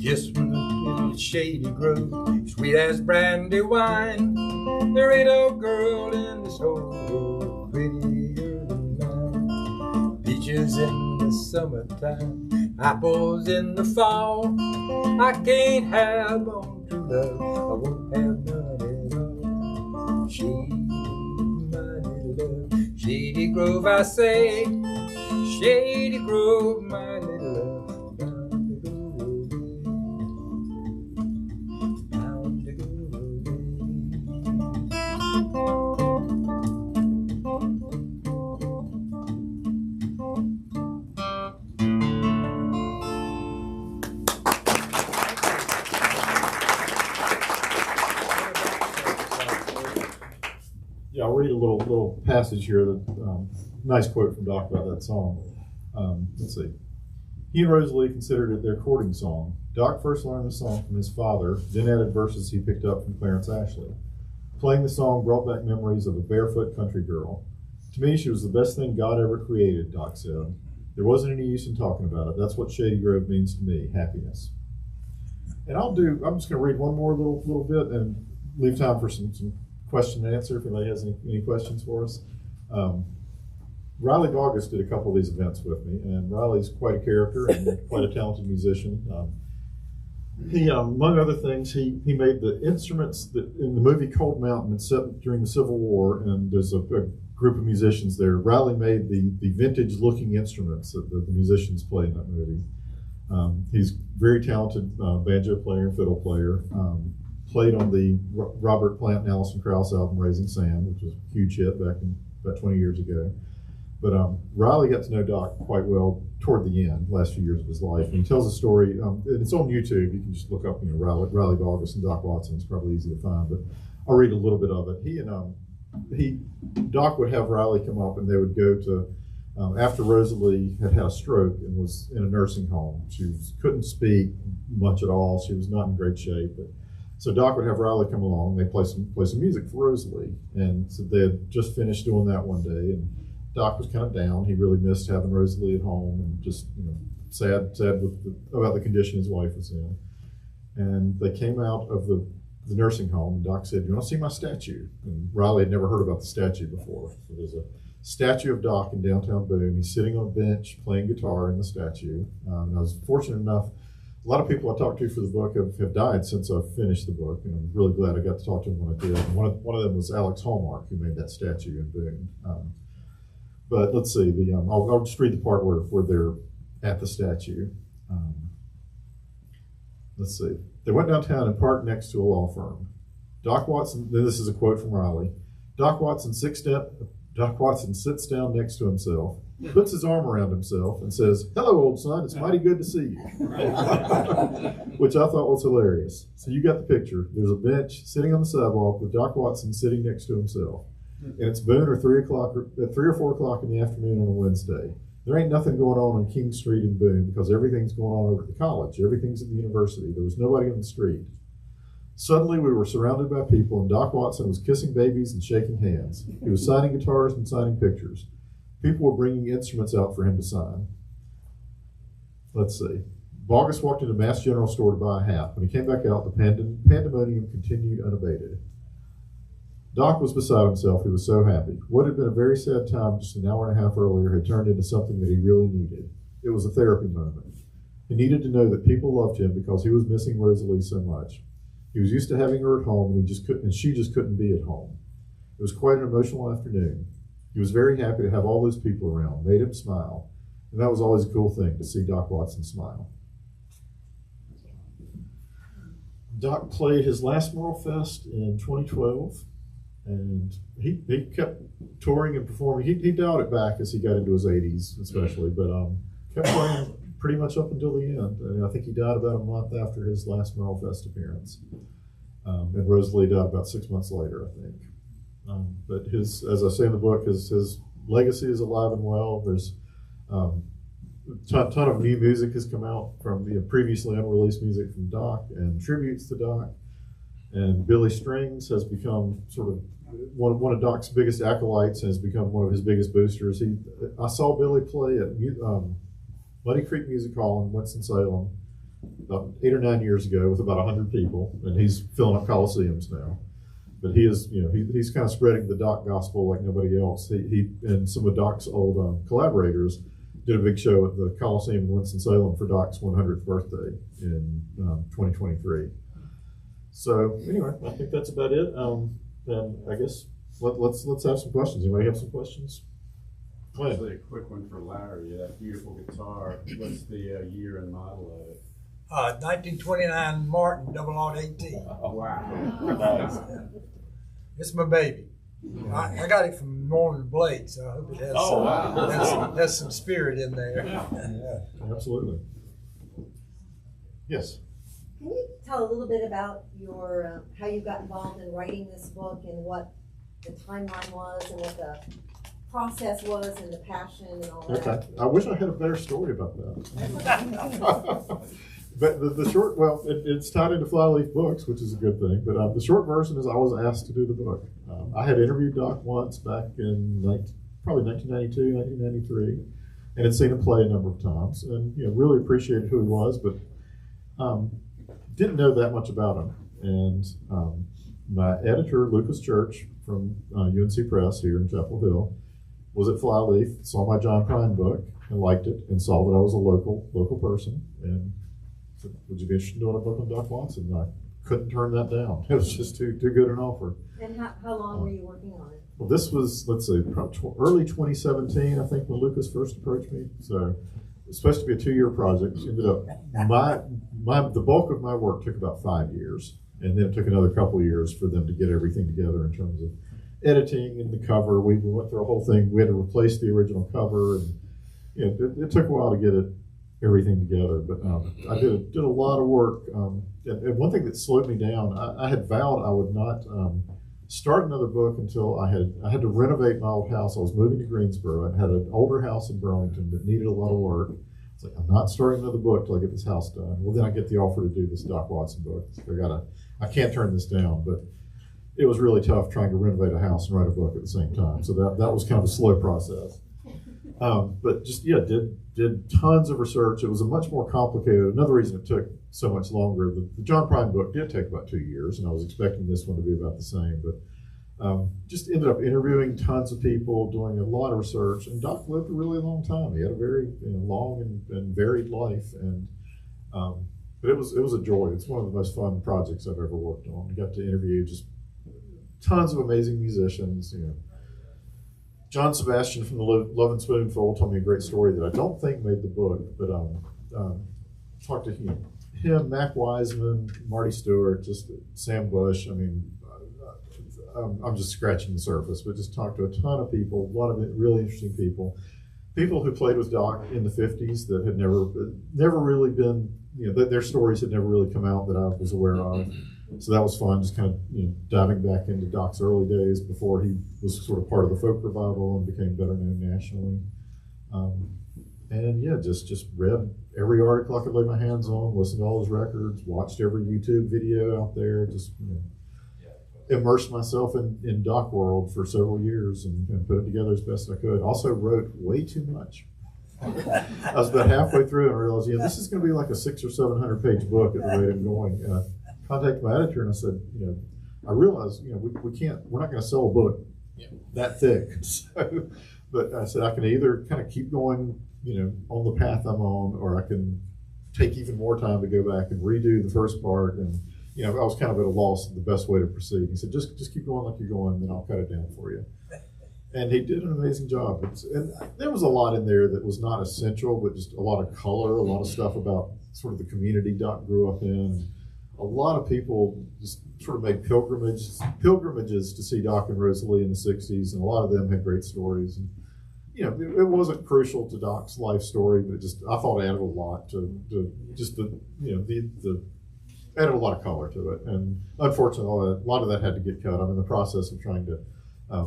Just in the shady grove, sweet as brandy wine. There ain't a girl in this whole world prettier than mine. Peaches in the summertime, apples in the fall. I can't have on true love, I won't have none at all. Shady, my little love, Shady Grove, I say. Shady Grove, my little love, bound to go away, bound to go Yeah, I'll read a little passage here. That nice quote from Doc about that song. Let's see. He and Rosalie considered it their courting song. Doc first learned the song from his father, then added verses he picked up from Clarence Ashley. Playing the song brought back memories of a barefoot country girl. To me, she was the best thing God ever created, Doc said. There wasn't any use in talking about it. That's what Shady Grove means to me, happiness. And I'm just going to read one more little bit and leave time for some question and answer if anybody has any questions for us. Riley Bogus did a couple of these events with me, and Riley's quite a character and quite a talented musician. He, among other things, he made the instruments that in the movie Cold Mountain. It's set during the Civil War, and there's a group of musicians there. Riley made the vintage-looking instruments that the musicians play in that movie. He's very talented banjo player and fiddle player. Played on the Robert Plant and Alison Krauss album Raising Sand, which was a huge hit back in about 20 years ago. But Riley got to know Doc quite well toward the end, last few years of his life. And he tells a story, and it's on YouTube. You can just look up, Riley Bogus and Doc Watson. It's probably easy to find, but I'll read a little bit of it. Doc would have Riley come up, and they would go to, after Rosalie had a stroke and was in a nursing home. She couldn't speak much at all. She was not in great shape. So Doc would have Riley come along. They play some music for Rosalie, and so they had just finished doing that one day. And Doc was kind of down. He really missed having Rosalie at home, and just sad about the condition his wife was in. And they came out of the nursing home, and Doc said, "You want to see my statue?" And Riley had never heard about the statue before. So there's a statue of Doc in downtown Boone. He's sitting on a bench playing guitar in the statue. And I was fortunate enough. A lot of people I talked to for the book have died since I've finished the book, and I'm really glad I got to talk to them when I did. And one of them was Alex Hallmark, who made that statue in Boone. But let's see, I'll just read the part where they're at the statue. Let's see. They went downtown and parked next to a law firm. Doc Watson, then this is a quote from Riley. Doc Watson sits down next to himself, puts his arm around himself, and says, "Hello, old son, it's mighty good to see you," which I thought was hilarious. So you got the picture. There's a bench sitting on the sidewalk with Doc Watson sitting next to himself. And it's Boone at 3 or 4 o'clock in the afternoon on a Wednesday. There ain't nothing going on King Street in Boone because everything's going on over at the college. Everything's at the university. There was nobody on the street. Suddenly we were surrounded by people, and Doc Watson was kissing babies and shaking hands. He was signing guitars and signing pictures. People were bringing instruments out for him to sign. Let's see. Bogus walked into Mass General store to buy a hat. When he came back out, the pandemonium continued unabated. Doc was beside himself. He was so happy. What had been a very sad time just an hour and a half earlier had turned into something that he really needed. It was a therapy moment. He needed to know that people loved him because he was missing Rosalie so much. He was used to having her at home, and she just couldn't be at home. It was quite an emotional afternoon. He was very happy to have all those people around, made him smile, and that was always a cool thing to see Doc Watson smile. Doc played his last Moral Fest in 2012, and he kept touring and performing. He dialed it back as he got into his 80s, especially, but kept playing pretty much up until the end. And I think he died about a month after his last Moral Fest appearance. And Rosalie died about 6 months later, I think. But as I say in the book, his legacy is alive and well. There's a ton of new music has come out from the previously unreleased music from Doc and tributes to Doc. And Billy Strings has become sort of one of Doc's biggest acolytes and has become one of his biggest boosters. I saw Billy play at Muddy Creek Music Hall in Winston-Salem about 8 or 9 years ago with about 100 people, and he's filling up coliseums now. But he is, he's kind of spreading the Doc gospel like nobody else. He and some of Doc's old collaborators did a big show at the Coliseum in Winston-Salem for Doc's 100th birthday in 2023. So anyway, I think that's about it. And I guess let's have some questions. Anybody have some questions? Actually, a quick one for Larry. That beautiful guitar. What's the year and model of it? 1929 Martin 0018. Wow. It's my baby. I got it from Norman Blake, so I hope it has, has some spirit in there. Yeah. Absolutely. Yes. Can you tell a little bit about your how you got involved in writing this book and what the timeline was and what the process was and the passion and all that? Okay. I wish I had a better story about that. But the short, well, it's tied into Flyleaf Books, which is a good thing. But the short version is I was asked to do the book. I had interviewed Doc once back in probably 1992, 1993, and had seen him play a number of times, and really appreciated who he was, but didn't know that much about him. And my editor, Lucas Church from UNC Press here in Chapel Hill, was at Flyleaf, saw my John Prine book, and liked it, and saw that I was a local person, and said, would you be interested in doing a book on Doc Watson? And I couldn't turn that down. It was just too good an offer. And how long were you working on it? Well, this was, let's see, early 2017, I think, when Lucas first approached me. So it was supposed to be a 2-year project. It ended up, the bulk of my work took about 5 years. And then it took another couple of years for them to get everything together in terms of editing and the cover. We went through a whole thing. We had to replace the original cover. And it took a while to get everything together. But I did a lot of work. And one thing that slowed me down, I had vowed I would not start another book until I had to renovate my old house. I was moving to Greensboro. I had an older house in Burlington that needed a lot of work. It's like, I'm not starting another book till I get this house done. Well, then I get the offer to do this Doc Watson book. So I can't turn this down. But it was really tough trying to renovate a house and write a book at the same time. So that was kind of a slow process. But just, did tons of research. It was a much more complicated, another reason it took so much longer. The John Prine book did take about 2 years, and I was expecting this one to be about the same, but just ended up interviewing tons of people, doing a lot of research, and Doc lived a really long time. He had a very long and varied life, and but it was a joy. It's one of the most fun projects I've ever worked on. I got to interview just tons of amazing musicians, John Sebastian from the Love and Spoonful told me a great story that I don't think made the book, but talked to him, Mac Wiseman, Marty Stewart, just Sam Bush. I mean, I'm just scratching the surface, but just talked to a ton of people, a lot of really interesting people who played with Doc in the 50s that had never really been, their stories had never really come out that I was aware of. So that was fun, just kind of diving back into Doc's early days before he was sort of part of the folk revival and became better known nationally. And just read every article I could lay my hands on, listened to all his records, watched every YouTube video out there, just immersed myself in Doc world for several years and put it together as best I could. Also wrote way too much. I was about halfway through and I realized, this is going to be like a 600 or 700 page book at the rate I'm going. And I contacted my editor and I said, I realize, we're not going to sell a book that thick. So, but I said, I can either kind of keep going, on the path I'm on, or I can take even more time to go back and redo the first part. And, I was kind of at a loss of the best way to proceed. He said, just keep going like you're going, and then I'll cut it down for you. And he did an amazing job. And there was a lot in there that was not essential, but just a lot of color, a lot of stuff about sort of the community Doc grew up in. A lot of people just sort of made pilgrimages to see Doc and Rosalie in the 60s, and a lot of them had great stories. And, it wasn't crucial to Doc's life story, but I thought it added a lot to just added a lot of color to it. And unfortunately, a lot of that had to get cut. I'm in the process of trying to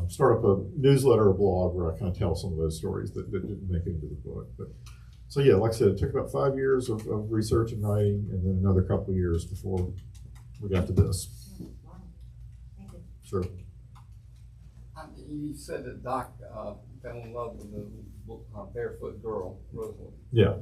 start up a newsletter or blog where I kind of tell some of those stories that didn't make it into the book. But so like I said, it took about 5 years of research and writing, and then another couple of years before we got to this. Wow. Thank you. Sure. You said that Doc fell in love with the barefoot girl, Rosalie. Yeah.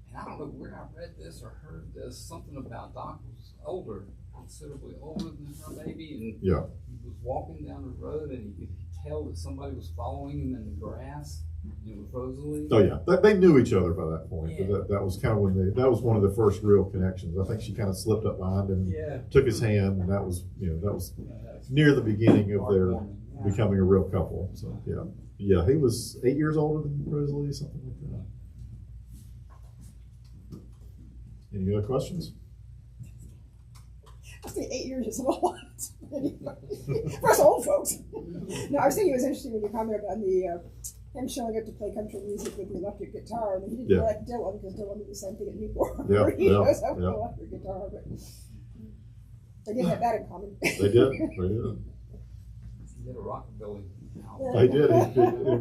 And I don't know where I read this or heard this, something about Doc was older, considerably older than her maybe, and Yeah. he was walking down the road and he could tell that somebody was following him in the grass. It was Rosalie. Oh yeah, they knew each other by that point. Yeah. But that was kind of when that was one of the first real connections. I think she kind of slipped up behind him, Yeah. took his hand, and that was near the beginning of their becoming a real couple. So yeah, he was 8 years older than Rosalie, something like that. Any other questions? I think 8 years is a lot. For us old folks. No, I was thinking it was interesting when you commented on the him showing up to play country music with the electric guitar. I mean, he didn't like Dylan because Dylan did the same thing at Newport. Yeah, he shows up with an electric guitar, but they didn't have that in common. They did. He did a rockabilly album. They did.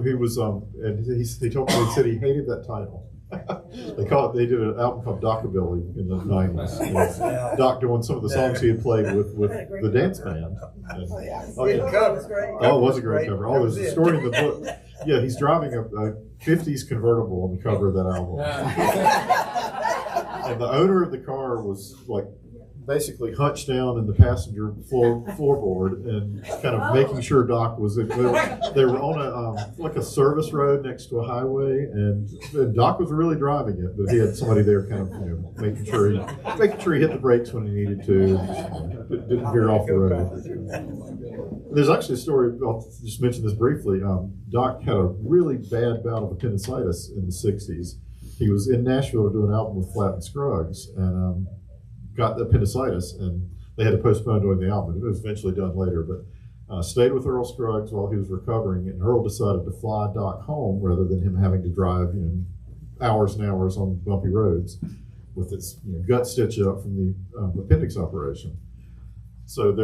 He was and he told me, he said he hated that title. They did an album called Dockabilly in the 90s. Doc doing some of the songs he had played with the dance band. And, Good cover. it was a great cover. Oh, there's a story in the book. Yeah, he's driving a 50s convertible on the cover of that album. And the owner of the car was like basically hunched down in the passenger floorboard and kind of making sure Doc was. They were on a like a service road next to a highway, and Doc was really driving it, but he had somebody there kind of making sure he hit the brakes when he needed to, and, didn't veer off the road. There's actually a story. I'll just mention this briefly. Doc had a really bad bout of appendicitis in the '60s. He was in Nashville to do an album with Flatt and Scruggs, and got the appendicitis, and they had to postpone doing the album. It was eventually done later, but stayed with Earl Scruggs while he was recovering, and Earl decided to fly Doc home rather than him having to drive hours and hours on bumpy roads with this gut stitch up from the appendix operation. So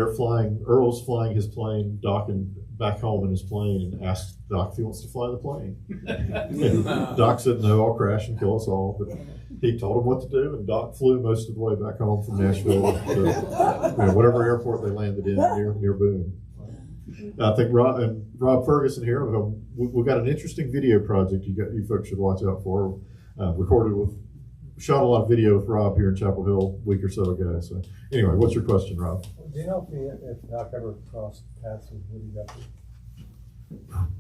Earl's flying his plane, Doc back home in his plane, and asked Doc if he wants to fly the plane. And Doc said, no, I'll crash and kill us all. But he told him what to do, and Doc flew most of the way back home from Nashville to whatever airport they landed in near Boone. I think Rob Ferguson here, we've got an interesting video project you folks should watch out for. Shot a lot of video with Rob here in Chapel Hill a week or so ago. So anyway, what's your question, Rob? Do you know if Doc ever crossed paths with Woody Guthrie?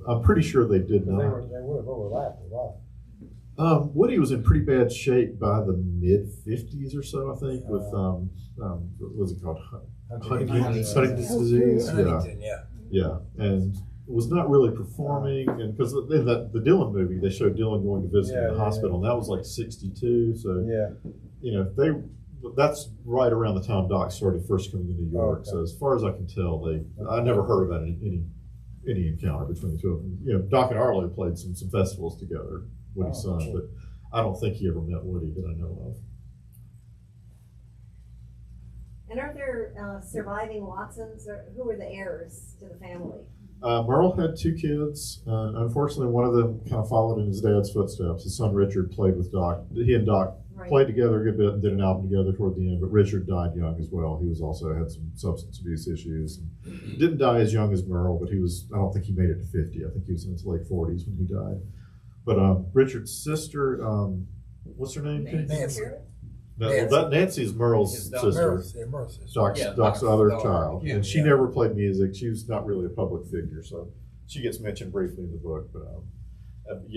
I'm pretty sure they did not. They would have overlapped a lot. Woody was in pretty bad shape by the mid-50s or so, I think, with what was it called? Huntington's disease. Yeah, and was not really performing, and because in the Dylan movie, they showed Dylan going to visit in the hospital, and that was like '62. So that's right around the time Doc started first coming to New York. Okay. So as far as I can tell, I never heard about any encounter between the two of them. Doc and Arlo played some festivals together, Woody's son, but I don't think he ever met Woody that I know of. And are there surviving Watsons, or who are the heirs to the family? Merle had 2 kids. Unfortunately, one of them kind of followed in his dad's footsteps. His son Richard played with Doc. He and Doc played together a good bit and did an album together toward the end, but Richard died young as well. He was also had some substance abuse issues. And didn't die as young as Merle, but I don't think he made it to 50. I think he was in his late 40s when he died. But Richard's sister, what's her name? Nancy. Nancy is Merle's sister. Doc's other child. And she never played music. She was not really a public figure, so she gets mentioned briefly in the book. But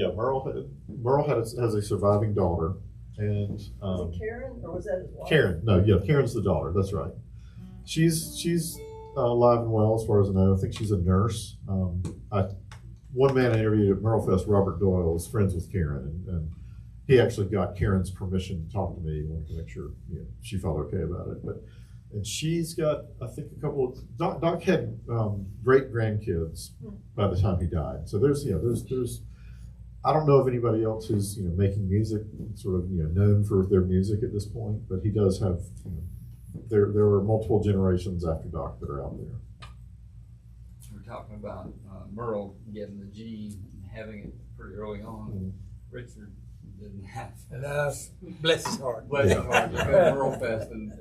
Merle has a surviving daughter. And was it Karen, or was that his wife? Karen, Karen's the daughter. That's right. She's alive and well as far as I know. I think she's a nurse. One man I interviewed at Merle Fest, Robert Doyle, was friends with Karen, and he actually got Karen's permission to talk to me. He wanted to make sure she felt okay about it. And she's got, I think, a couple of Doc had great grandkids by the time he died. So there's I don't know if anybody else who's making music sort of known for their music at this point, but he does have there are multiple generations after Doc that are out there. We're talking about Merle getting the G and having it pretty early on. Mm-hmm. Richard didn't have it. Bless his heart. Bless his heart. To go to Merle Fest, and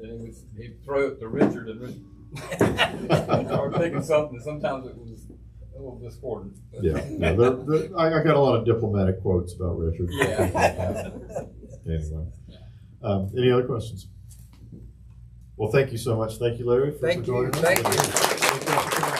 he'd throw it to Richard, and Richard started thinking something. Sometimes it was a little discordant. But Yeah, I got a lot of diplomatic quotes about Richard. Yeah. Anyway, any other questions? Well, thank you so much. Thank you, Larry, for Thank you. joining us. Thank you.